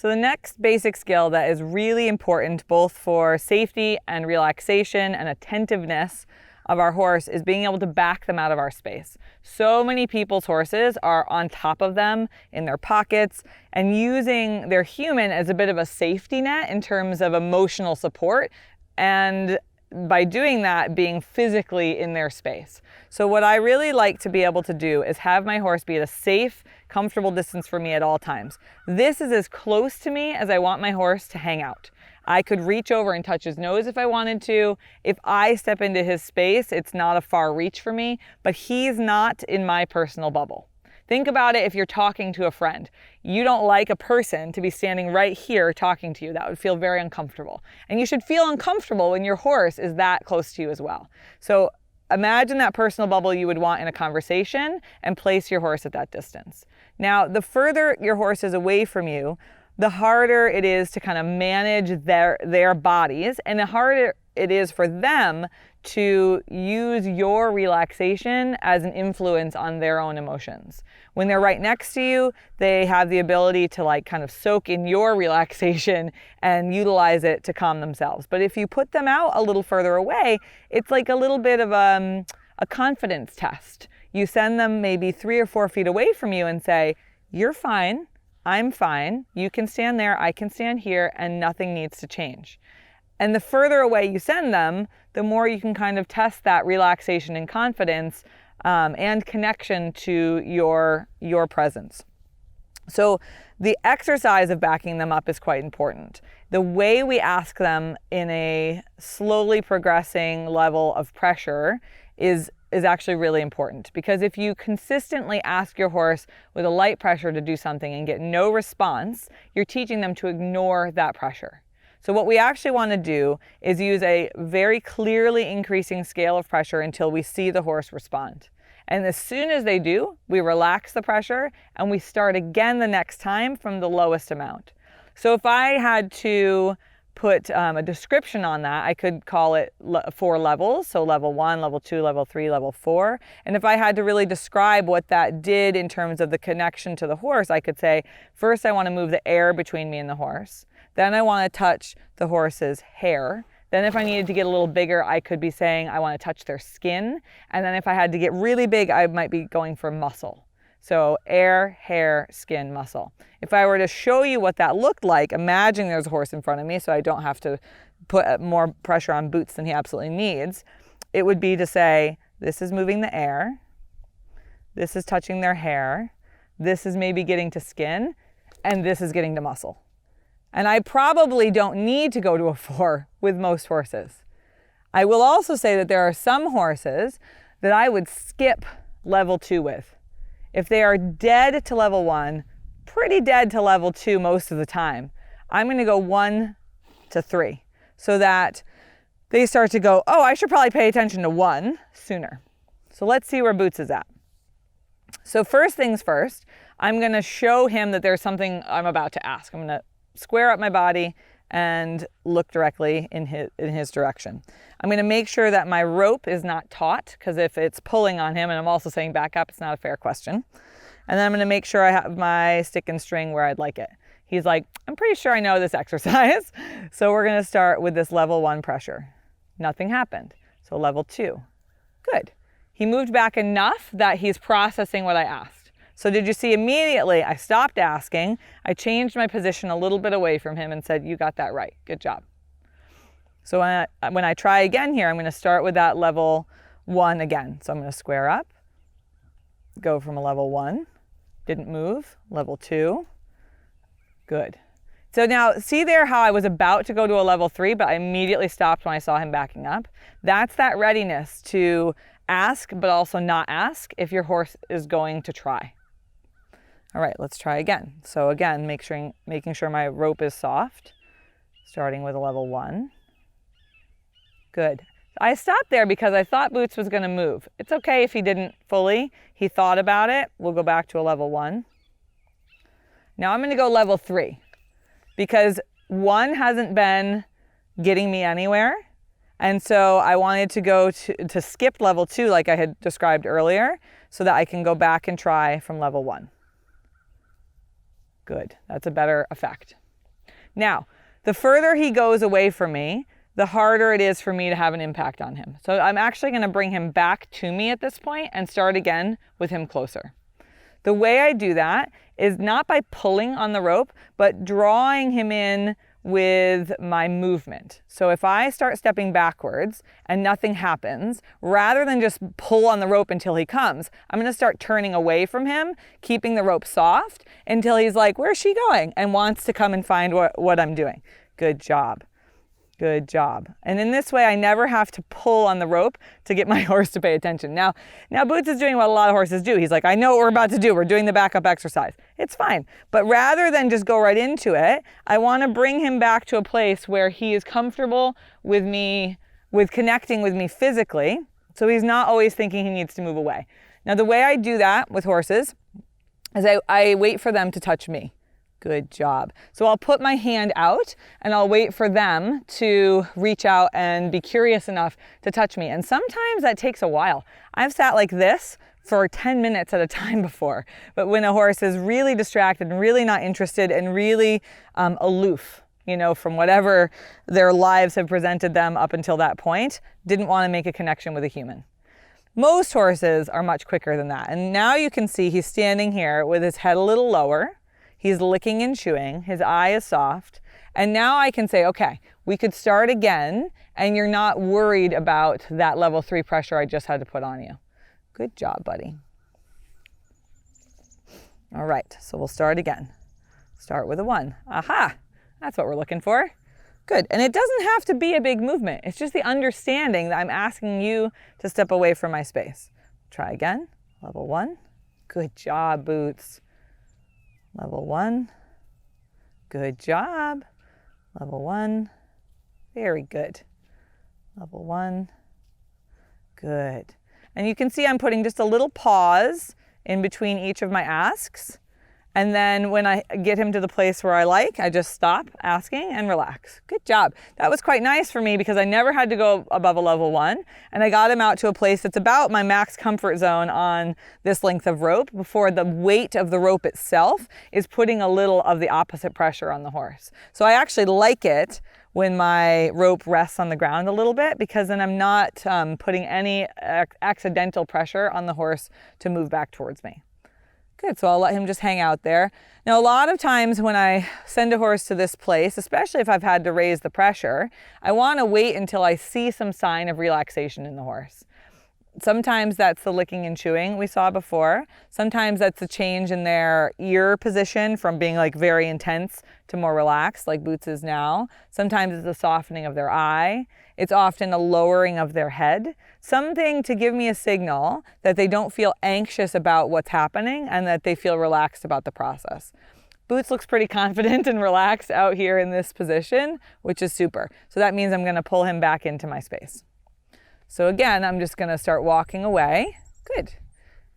So the next basic skill that is really important both for safety and relaxation and attentiveness of our horse is being able to back them out of our space. So many people's horses are on top of them in their pockets and using their human as a bit of a safety net in terms of emotional support, and by doing that, being physically in their space. So what I really like to be able to do is have my horse be at a safe, comfortable distance for me at all times. This is as close to me as I want my horse to hang out. I could reach over and touch his nose if I wanted to. If I step into his space, it's not a far reach for me, but he's not in my personal bubble. Think about it if you're talking to a friend. You don't like a person to be standing right here talking to you. That would feel very uncomfortable. And you should feel uncomfortable when your horse is that close to you as well. So imagine that personal bubble you would want in a conversation and place your horse at that distance. Now, the further your horse is away from you, the harder it is to kind of manage their bodies, and the harder it is for them to use your relaxation as an influence on their own emotions. When they're right next to you, they have the ability to like kind of soak in your relaxation and utilize it to calm themselves. But if you put them out a little further away, it's like a little bit of a confidence test. You send them maybe 3 or 4 feet away from you and say, "You're fine. I'm fine. You can stand there. I can stand here, and nothing needs to change." And the further away you send them, the more you can kind of test that relaxation and confidence and connection to your presence. So the exercise of backing them up is quite important. The way we ask them in a slowly progressing level of pressure is actually really important, because if you consistently ask your horse with a light pressure to do something and get no response, you're teaching them to ignore that pressure. So what we actually want to do is use a very clearly increasing scale of pressure until we see the horse respond. And as soon as they do, we relax the pressure and we start again the next time from the lowest amount. So if I had to put a description on that, I could call it 4 levels. So level 1, level 2, level 3, level 4. And if I had to really describe what that did in terms of the connection to the horse, I could say, first I want to move the air between me and the horse. Then I want to touch the horse's hair. Then if I needed to get a little bigger, I could be saying I want to touch their skin. And then if I had to get really big, I might be going for muscle. So air, hair, skin, muscle. If I were to show you what that looked like, imagine there's a horse in front of me so I don't have to put more pressure on Boots than he absolutely needs. It would be to say, this is moving the air, this is touching their hair, this is maybe getting to skin, and this is getting to muscle. And I probably don't need to go to a 4 with most horses. I will also say that there are some horses that I would skip level 2 with. If they are dead to level 1, pretty dead to level 2 most of the time, I'm going to go 1 to 3 so that they start to go, oh, I should probably pay attention to 1 sooner. So let's see where Boots is at. So first things first, I'm going to show him that there's something I'm about to ask. I'm going to square up my body and look directly in his direction. I'm going to make sure that my rope is not taut, because if it's pulling on him and I'm also saying back up, it's not a fair question. And then I'm going to make sure I have my stick and string where I'd like it. He's like, I'm pretty sure I know this exercise. So we're going to start with this level 1 pressure. Nothing happened. So level 2. Good. He moved back enough that he's processing what I asked. So did you see immediately I stopped asking, I changed my position a little bit away from him and said, you got that right, good job. So when I try again here, I'm going to start with that level 1 again. So I'm going to square up, go from a level 1, didn't move, level 2, good. So now see there how I was about to go to a level 3, but I immediately stopped when I saw him backing up. That's that readiness to ask, but also not ask if your horse is going to try. All right, let's try again. So again, making sure my rope is soft, starting with a level 1. Good. I stopped there because I thought Boots was going to move. It's okay if he didn't fully. He thought about it. We'll go back to a level 1. Now I'm going to go level 3 because 1 hasn't been getting me anywhere. And so I wanted to go to skip level 2 like I had described earlier so that I can go back and try from level 1. Good, that's a better effect. Now, the further he goes away from me, the harder it is for me to have an impact on him. So I'm actually going to bring him back to me at this point and start again with him closer. The way I do that is not by pulling on the rope, but drawing him in with my movement. So if I start stepping backwards and nothing happens, rather than just pull on the rope until he comes, I'm going to start turning away from him, keeping the rope soft until he's like, where's she going? And wants to come and find what I'm doing. Good job. Good job. And in this way, I never have to pull on the rope to get my horse to pay attention. Now Boots is doing what a lot of horses do. He's like, I know what we're about to do. We're doing the backup exercise. It's fine. But rather than just go right into it, I want to bring him back to a place where he is comfortable with me, with connecting with me physically. So he's not always thinking he needs to move away. Now, the way I do that with horses is I wait for them to touch me. Good job. So I'll put my hand out and I'll wait for them to reach out and be curious enough to touch me. And sometimes that takes a while. I've sat like this for 10 minutes at a time before. But when a horse is really distracted and really not interested and really aloof, from whatever their lives have presented them up until that point, didn't want to make a connection with a human. Most horses are much quicker than that. And now you can see he's standing here with his head a little lower. He's licking and chewing. His eye is soft. And now I can say, okay, we could start again, and you're not worried about that level 3 pressure I just had to put on you. Good job, buddy. All right, so we'll start again. Start with a 1. Aha, that's what we're looking for. Good, and it doesn't have to be a big movement. It's just the understanding that I'm asking you to step away from my space. Try again, level 1. Good job, Boots. Level 1. Good job. Level 1. Very good. Level 1. Good. And you can see I'm putting just a little pause in between each of my asks. And then when I get him to the place where I just stop asking and relax. Good job. That was quite nice for me because I never had to go above a level 1. And I got him out to a place that's about my max comfort zone on this length of rope before the weight of the rope itself is putting a little of the opposite pressure on the horse. So I actually like it when my rope rests on the ground a little bit because then I'm not putting any accidental pressure on the horse to move back towards me. Good, so I'll let him just hang out there. Now, a lot of times when I send a horse to this place, especially if I've had to raise the pressure, I want to wait until I see some sign of relaxation in the horse. Sometimes that's the licking and chewing we saw before. Sometimes that's a change in their ear position from being like very intense to more relaxed, like Boots is now. Sometimes it's a softening of their eye. It's often a lowering of their head. Something to give me a signal that they don't feel anxious about what's happening and that they feel relaxed about the process. Boots looks pretty confident and relaxed out here in this position, which is super. So that means I'm going to pull him back into my space. So again, I'm just going to start walking away. Good.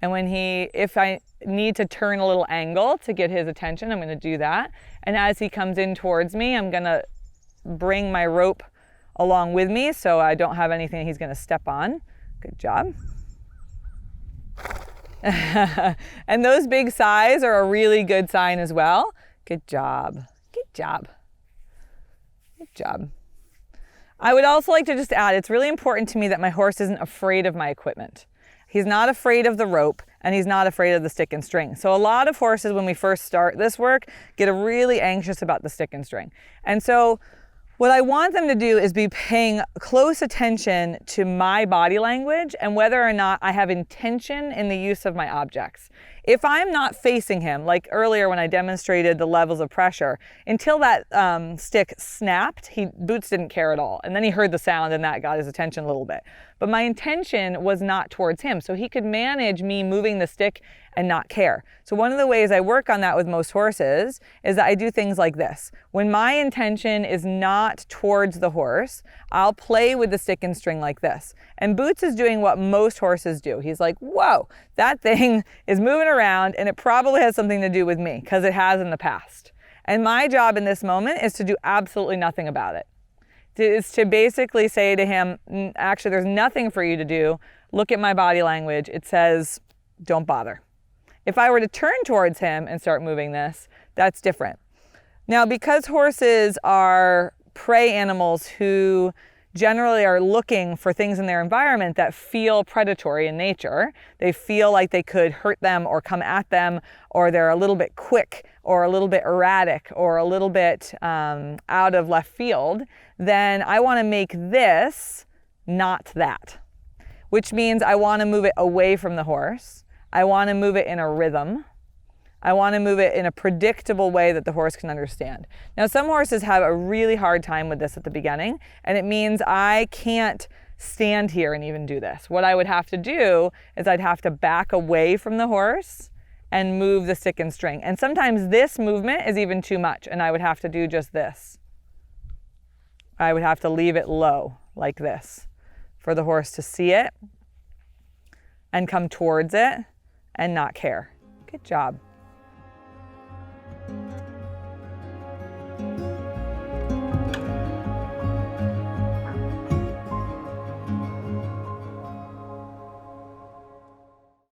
And if I need to turn a little angle to get his attention, I'm going to do that. And as he comes in towards me, I'm going to bring my rope along with me so I don't have anything he's going to step on. Good job. And those big sighs are a really good sign as well. Good job. Good job. Good job. I would also like to just add, it's really important to me that my horse isn't afraid of my equipment. He's not afraid of the rope and he's not afraid of the stick and string. So a lot of horses, when we first start this work, get really anxious about the stick and string. And so what I want them to do is be paying close attention to my body language and whether or not I have intention in the use of my objects. If I'm not facing him, like earlier when I demonstrated the levels of pressure, until that stick snapped, Boots didn't care at all. And then he heard the sound and that got his attention a little bit. But my intention was not towards him, so he could manage me moving the stick and not care. So one of the ways I work on that with most horses is that I do things like this. When my intention is not towards the horse, I'll play with the stick and string like this. And Boots is doing what most horses do. He's like, whoa, that thing is moving around and it probably has something to do with me because it has in the past. And my job in this moment is to do absolutely nothing about it. Is to basically say to him, actually, there's nothing for you to do. Look at my body language. It says, don't bother. If I were to turn towards him and start moving this, that's different. Now, because horses are prey animals who generally are looking for things in their environment that feel predatory in nature, they feel like they could hurt them or come at them, or they're a little bit quick or a little bit erratic or a little bit out of left field, then I want to make this not that, which means I want to move it away from the horse. I want to move it in a rhythm. I want to move it in a predictable way that the horse can understand. Now, some horses have a really hard time with this at the beginning, and it means I can't stand here and even do this. What I would have to do is I'd have to back away from the horse and move the stick and string. And sometimes this movement is even too much, and I would have to do just this. I would have to leave it low like this for the horse to see it and come towards it and not care. Good job.